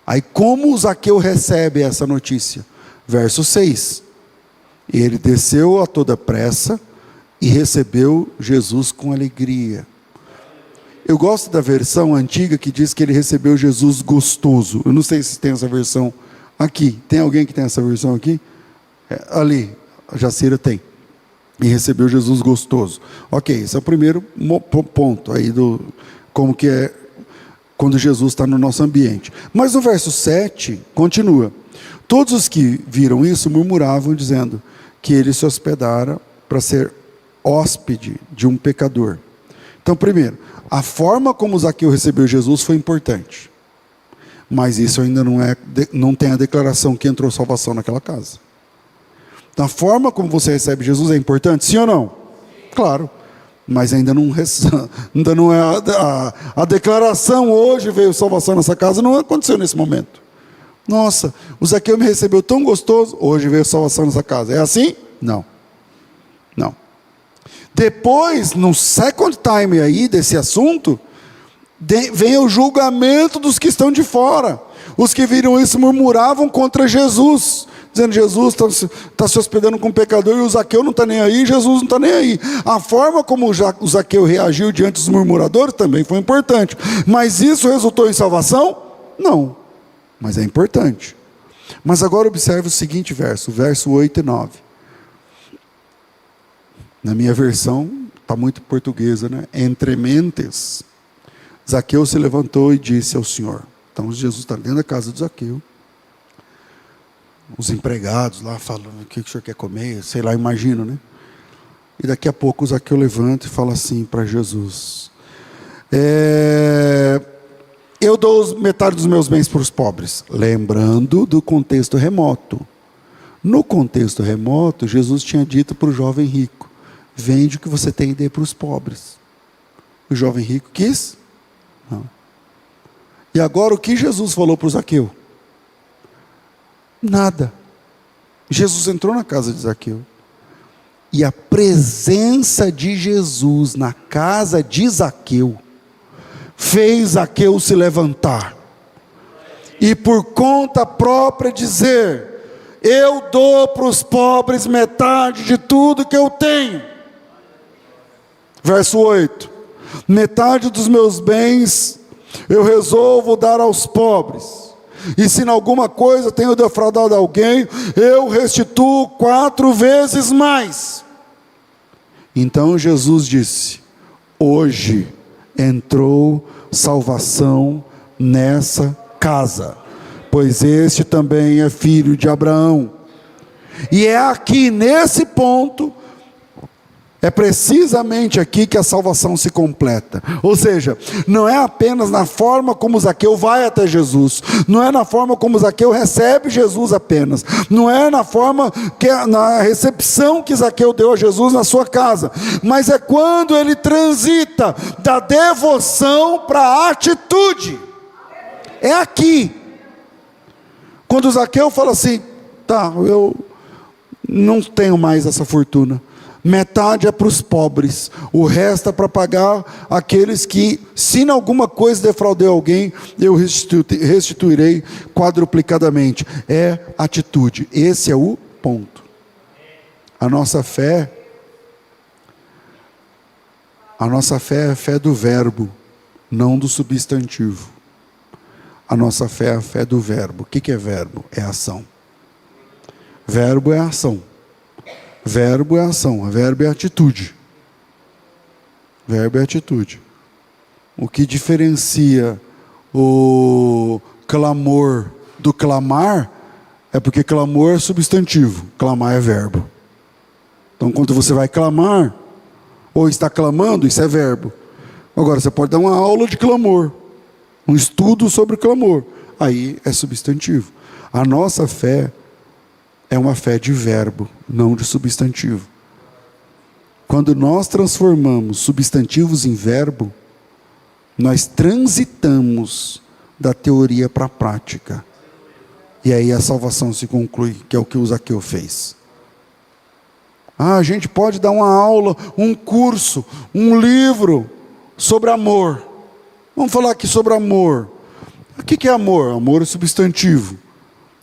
Speaker 1: Aí como o Zaqueu recebe essa notícia? Verso 6. E ele desceu a toda pressa e recebeu Jesus com alegria. Eu gosto da versão antiga que diz que ele recebeu Jesus gostoso. Eu não sei se tem essa versão aqui. Tem alguém que tem essa versão aqui? Ali, a Jacira tem. E recebeu Jesus gostoso. Ok, esse é o primeiro ponto aí do como quando Jesus está no nosso ambiente. Mas no verso 7, continua. Todos os que viram isso murmuravam, dizendo que ele se hospedara para ser hóspede de um pecador. Então, primeiro, a forma como Zaqueu recebeu Jesus foi importante. Mas isso ainda não tem a declaração que entrou salvação naquela casa. Então, a forma como você recebe Jesus é importante, sim ou não? Claro. Mas ainda não é a declaração, hoje veio salvação nessa casa, não aconteceu nesse momento. Nossa, o Zaqueu me recebeu tão gostoso, hoje veio salvação nessa casa. É assim? Não. Não. Depois, no second time aí desse assunto, vem o julgamento dos que estão de fora. Os que viram isso murmuravam contra Jesus, dizendo: Jesus está se hospedando com um pecador, e o Zaqueu não está nem aí, Jesus não está nem aí. A forma como o Zaqueu reagiu diante dos murmuradores também foi importante. Mas isso resultou em salvação? Não. Mas é importante. Mas agora observe o seguinte verso 8 e 9. Na minha versão, está muito portuguesa, né? Entre mentes, Zaqueu se levantou e disse ao Senhor. Então Jesus está dentro da casa de Zaqueu. Os empregados lá falando: o que o senhor quer comer? Sei lá, imagino, né? E daqui a pouco o Zaqueu levanta e fala assim para Jesus: eu dou metade dos meus bens para os pobres. Lembrando do contexto remoto. No contexto remoto, Jesus tinha dito para o jovem rico: vende o que você tem e dê para os pobres. O jovem rico quis? Não. E agora o que Jesus falou para o Zaqueu? Nada. Jesus entrou na casa de Zaqueu. E a presença de Jesus na casa de Zaqueu fez Zaqueu se levantar. E por conta própria dizer: eu dou para os pobres metade de tudo que eu tenho. Verso 8. Metade dos meus bens eu resolvo dar aos pobres. E se em alguma coisa tenho defraudado alguém, eu restituo 4 vezes mais. Então Jesus disse: hoje entrou salvação nessa casa, pois este também é filho de Abraão. E é aqui, nesse ponto, é precisamente aqui que a salvação se completa. Ou seja, não é apenas na forma como Zaqueu vai até Jesus, não é na forma como Zaqueu recebe Jesus apenas, não é na forma na recepção que Zaqueu deu a Jesus na sua casa, mas é quando ele transita da devoção para a atitude. É aqui. Quando Zaqueu fala assim: tá, eu não tenho mais essa fortuna, metade é para os pobres, o resto é para pagar aqueles que, se em alguma coisa defraudei alguém, eu restituirei quadruplicadamente. É atitude. Esse é o ponto. A nossa fé é a fé do verbo, não do substantivo. A nossa fé é a fé do verbo. O que é verbo? É ação. Verbo é ação. Verbo é ação, verbo é atitude. Verbo é atitude. O que diferencia o clamor do clamar é porque clamor é substantivo, clamar é verbo. Então, quando você vai clamar, ou está clamando, isso é verbo. Agora, você pode dar uma aula de clamor, um estudo sobre clamor, aí é substantivo. A nossa fé é uma fé de verbo, não de substantivo. Quando nós transformamos substantivos em verbo, nós transitamos da teoria para a prática. E aí a salvação se conclui, que é o que o Zaqueu fez. A gente pode dar uma aula, um curso, um livro sobre amor. Vamos falar aqui sobre amor. O que é amor? Amor é substantivo.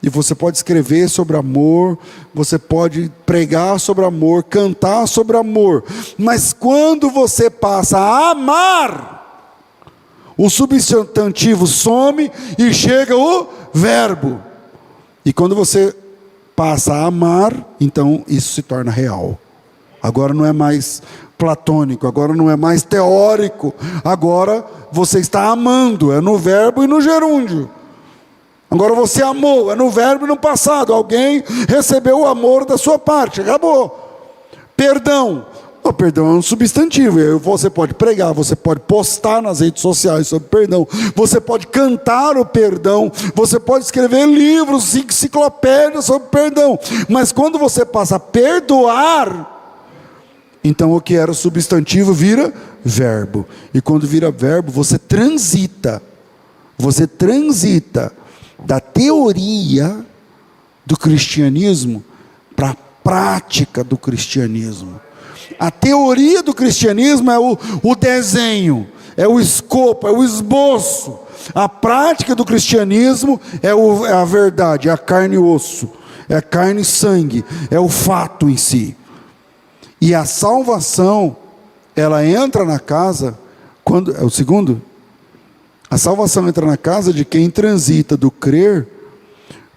Speaker 1: E você pode escrever sobre amor, você pode pregar sobre amor, cantar sobre amor. Mas quando você passa a amar, o substantivo some e chega o verbo. E quando você passa a amar, então isso se torna real. Agora não é mais platônico, agora não é mais teórico. Agora você está amando, é no verbo e no gerúndio. Agora você amou, é no verbo e no passado. Alguém recebeu o amor da sua parte, acabou. Perdão. O perdão é um substantivo. Você pode pregar, você pode postar nas redes sociais sobre perdão, você pode cantar o perdão, você pode escrever livros, enciclopédias sobre perdão. Mas quando você passa a perdoar, então o que era substantivo vira verbo. E quando vira verbo, você transita da teoria do cristianismo para a prática do cristianismo. A teoria do cristianismo é o desenho, é o escopo, é o esboço. A prática do cristianismo é a verdade, é a carne e osso, é a carne e sangue, é o fato em si. E a salvação, ela entra na casa, quando é o segundo? A salvação entra na casa de quem transita do crer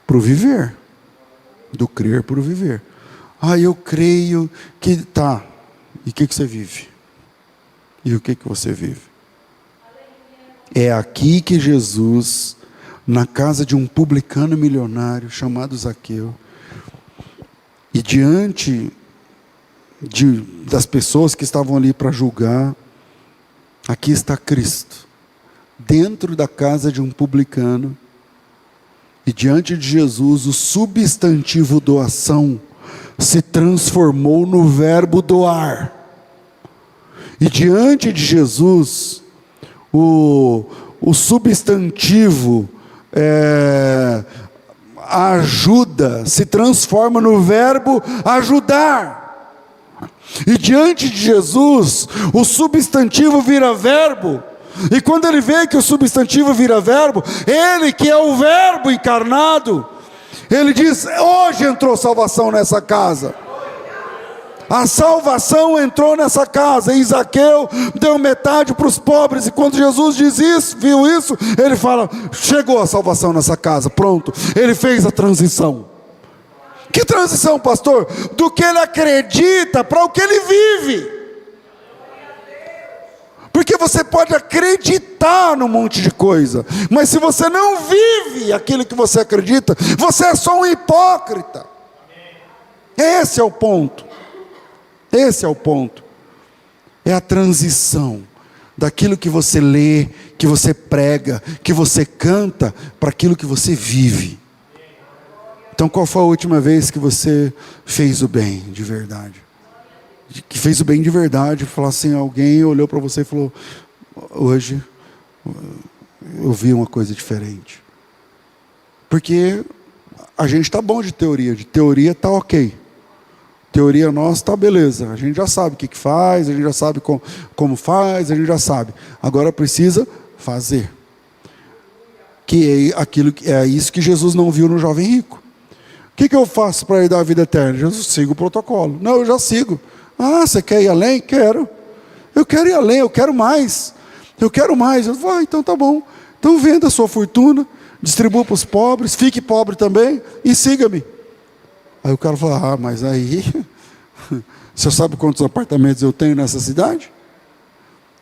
Speaker 1: para o viver. Do crer para o viver. Eu creio que tá. E o que você vive? E o que você vive? É aqui que Jesus, na casa de um publicano milionário chamado Zaqueu, e diante das pessoas que estavam ali para julgar, aqui está Cristo, dentro da casa de um publicano, e diante de Jesus, o substantivo doação se transformou no verbo doar. E diante de Jesus, o substantivo ajuda se transforma no verbo ajudar. E diante de Jesus, o substantivo vira verbo. E quando ele vê que o substantivo vira verbo, ele que é o verbo encarnado, ele diz: hoje entrou salvação nessa casa. A salvação entrou nessa casa. E Zaqueu deu metade para os pobres. E quando Jesus viu isso, ele fala: chegou a salvação nessa casa, pronto. Ele fez a transição. Que transição, pastor? Do que ele acredita para o que ele vive. Porque você pode acreditar num monte de coisa, mas se você não vive aquilo que você acredita, você é só um hipócrita. Esse é o ponto. Esse é o ponto. É a transição daquilo que você lê, que você prega, que você canta, para aquilo que você vive. Então, qual foi a última vez que você fez o bem de verdade? Que fez o bem de verdade, falar assim, alguém olhou para você e falou: hoje eu vi uma coisa diferente. Porque a gente está bom de teoria está ok. Teoria nossa está beleza, a gente já sabe o que faz, a gente já sabe como faz, a gente já sabe. Agora precisa fazer. Que é isso que Jesus não viu no jovem rico. O que eu faço para dar a vida eterna? Eu sigo o protocolo. Não, eu já sigo. Você quer ir além? Quero. Eu quero ir além, eu quero mais. Eu quero mais. Eu vou, então tá bom. Então venda a sua fortuna, distribua para os pobres, fique pobre também e siga-me. Aí o cara fala: mas aí, o senhor sabe quantos apartamentos eu tenho nessa cidade?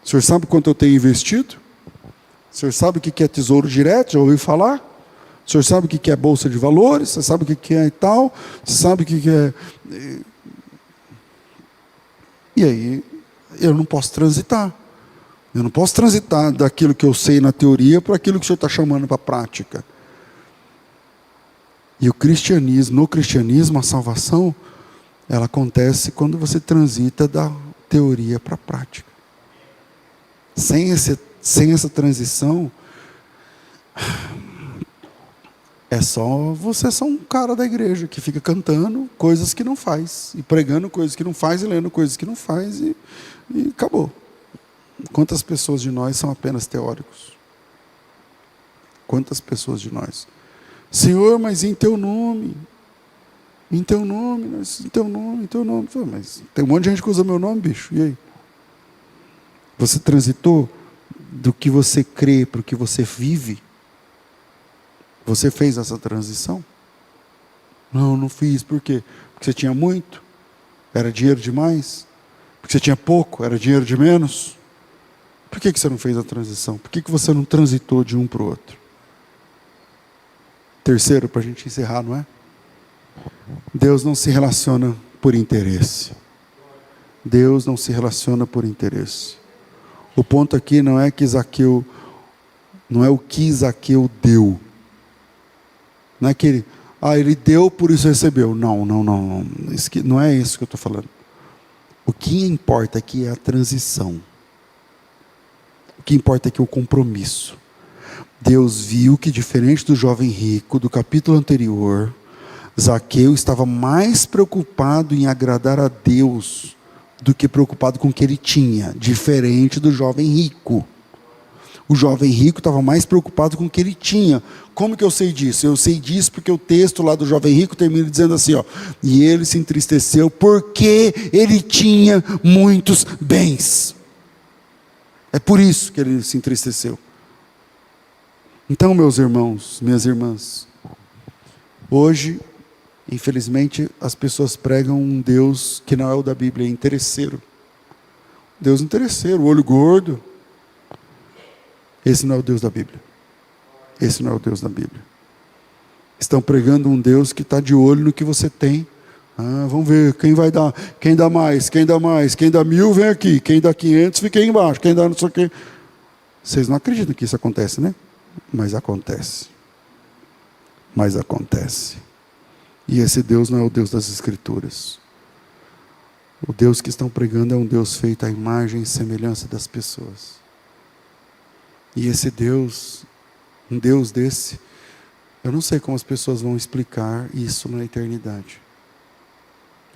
Speaker 1: O senhor sabe quanto eu tenho investido? O senhor sabe o que é tesouro direto? Já ouviu falar? O senhor sabe o que é bolsa de valores? Você sabe o que é e tal? Você sabe o que é... E aí, eu não posso transitar. Eu não posso transitar daquilo que eu sei na teoria para aquilo que o senhor está chamando para a prática. E no cristianismo, a salvação, ela acontece quando você transita da teoria para a prática. Sem essa transição, você é só um cara da igreja que fica cantando coisas que não faz, e pregando coisas que não faz, e lendo coisas que não faz, e acabou. Quantas pessoas de nós são apenas teóricos? Quantas pessoas de nós? Senhor, mas em teu nome, em teu nome, mas em teu nome, em teu nome. Mas tem um monte de gente que usa meu nome, bicho, e aí? Você transitou do que você crê para o que você vive? Você fez essa transição? Não fiz. Por quê? Porque você tinha muito? Era dinheiro demais? Porque você tinha pouco? Era dinheiro de menos? Por que você não fez a transição? Por que você não transitou de um para o outro? Terceiro, para a gente encerrar, não é? Deus não se relaciona por interesse. Deus não se relaciona por interesse. O ponto aqui não é que Zaqueu, não é o que Zaqueu deu. Não é que ele deu, por isso recebeu. Não. Não é isso que eu estou falando. O que importa aqui é a transição. O que importa aqui é o compromisso. Deus viu que, diferente do jovem rico do capítulo anterior, Zaqueu estava mais preocupado em agradar a Deus do que preocupado com o que ele tinha, diferente do jovem rico. O jovem rico estava mais preocupado com o que ele tinha. Como que eu sei disso? Eu sei disso porque o texto lá do jovem rico termina dizendo assim, e ele se entristeceu porque ele tinha muitos bens. É por isso que ele se entristeceu. Então, meus irmãos, minhas irmãs, hoje, infelizmente, as pessoas pregam um Deus que não é o da Bíblia, é interesseiro. Deus interesseiro, olho gordo. Esse não é o Deus da Bíblia. Esse não é o Deus da Bíblia. Estão pregando um Deus que está de olho no que você tem. Vamos ver, quem vai dar, quem dá mais, quem dá mais, quem dá 1000 vem aqui, quem dá 500 fica aí embaixo, quem dá não sei o quê. Vocês não acreditam que isso acontece, né? Mas acontece. Mas acontece. E esse Deus não é o Deus das Escrituras. O Deus que estão pregando é um Deus feito à imagem e semelhança das pessoas. E esse Deus, um Deus desse, eu não sei como as pessoas vão explicar isso na eternidade.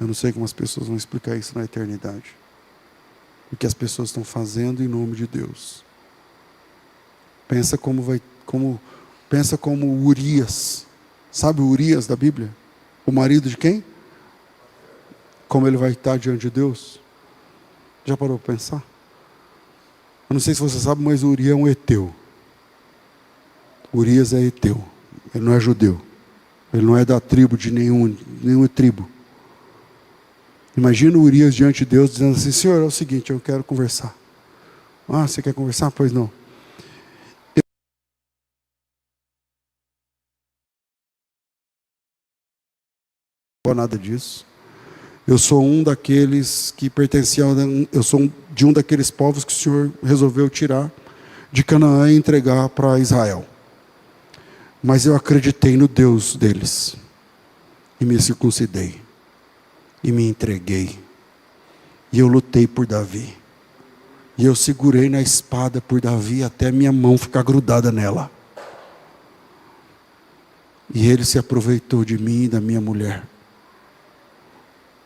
Speaker 1: Eu não sei como as pessoas vão explicar isso na eternidade. O que as pessoas estão fazendo em nome de Deus. Pensa como Urias. Sabe o Urias da Bíblia? O marido de quem? Como ele vai estar diante de Deus? Já parou para pensar? Eu não sei se você sabe, mas Urias é um heteu. Urias é heteu. Ele não é judeu. Ele não é da tribo de nenhuma tribo. Imagina Urias diante de Deus dizendo assim, Senhor, é o seguinte, eu quero conversar. Você quer conversar? Pois não. Não nada disso. Eu sou um daqueles que pertenciam, eu sou de um daqueles povos que o Senhor resolveu tirar de Canaã e entregar para Israel. Mas eu acreditei no Deus deles. E me circuncidei. E me entreguei. E eu lutei por Davi. E eu segurei na espada por Davi até minha mão ficar grudada nela. E ele se aproveitou de mim e da minha mulher.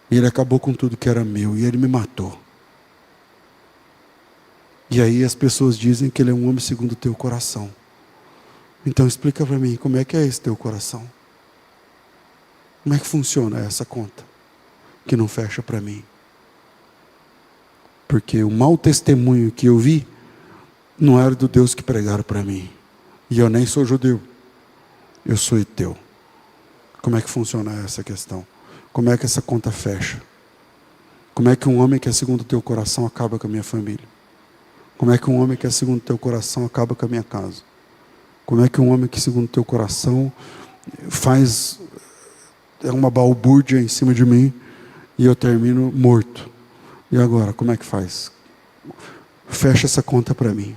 Speaker 1: E ele acabou com tudo que era meu. E ele me matou. E aí as pessoas dizem que ele é um homem segundo o teu coração. Então explica para mim, como é que é esse teu coração? Como é que funciona essa conta? Que não fecha para mim. Porque o mau testemunho que eu vi, não era do Deus que pregaram para mim. E eu nem sou judeu. Eu sou heteu. Como é que funciona essa questão? Como é que essa conta fecha? Como é que um homem que é segundo o teu coração acaba com a minha família? Como é que um homem que é segundo o teu coração acaba com a minha casa? Como é que um homem que segundo o teu coração faz uma balbúrdia em cima de mim e eu termino morto? E agora, como é que faz? Fecha essa conta para mim.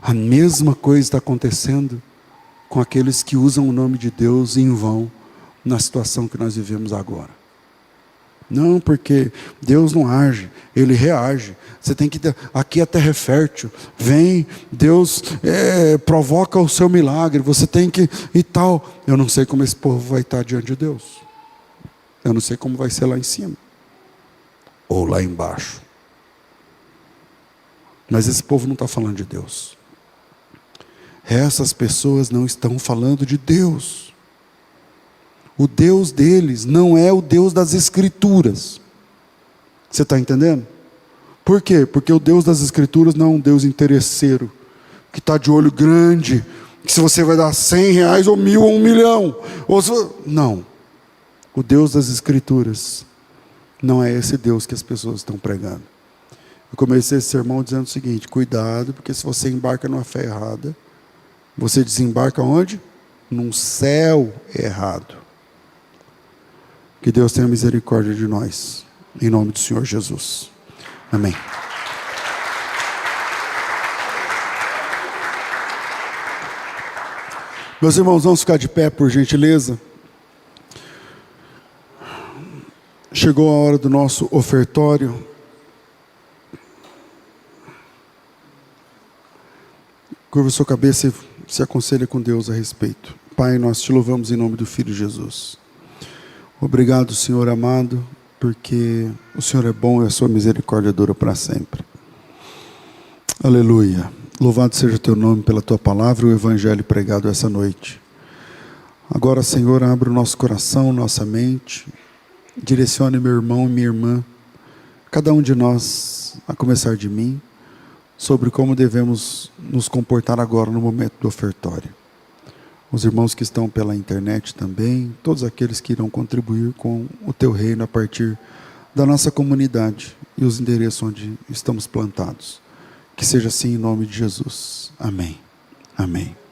Speaker 1: A mesma coisa está acontecendo com aqueles que usam o nome de Deus em vão na situação que nós vivemos agora. Não, porque Deus não age, Ele reage. Você tem que ter, aqui a terra é fértil, vem, Deus provoca o seu milagre, você tem que, e tal. Eu não sei como esse povo vai estar diante de Deus. Eu não sei como vai ser lá em cima. Ou lá embaixo. Mas esse povo não está falando de Deus. Essas pessoas não estão falando de Deus. O Deus deles não é o Deus das Escrituras. Você está entendendo? Por quê? Porque o Deus das Escrituras não é um Deus interesseiro, que está de olho grande, que se você vai dar 100 reais, ou 1000, ou 1 milhão. Não. O Deus das Escrituras Não é esse Deus que as pessoas estão pregando. Eu comecei esse sermão dizendo o seguinte: cuidado, porque se você embarca numa fé errada, você desembarca onde? Num céu errado. Que Deus tenha misericórdia de nós, em nome do Senhor Jesus. Amém. Meus irmãos, vamos ficar de pé, por gentileza. Chegou a hora do nosso ofertório. Curva sua cabeça e se aconselhe com Deus a respeito. Pai, nós te louvamos em nome do Filho Jesus. Obrigado, Senhor amado, porque o Senhor é bom e a sua misericórdia dura para sempre. Aleluia. Louvado seja o teu nome pela tua palavra e o evangelho pregado essa noite. Agora, Senhor, abre o nosso coração, nossa mente. Direcione meu irmão e minha irmã, cada um de nós, a começar de mim, sobre como devemos nos comportar agora no momento do ofertório. Os irmãos que estão pela internet também, todos aqueles que irão contribuir com o teu reino a partir da nossa comunidade e os endereços onde estamos plantados. Que seja assim em nome de Jesus. Amém. Amém.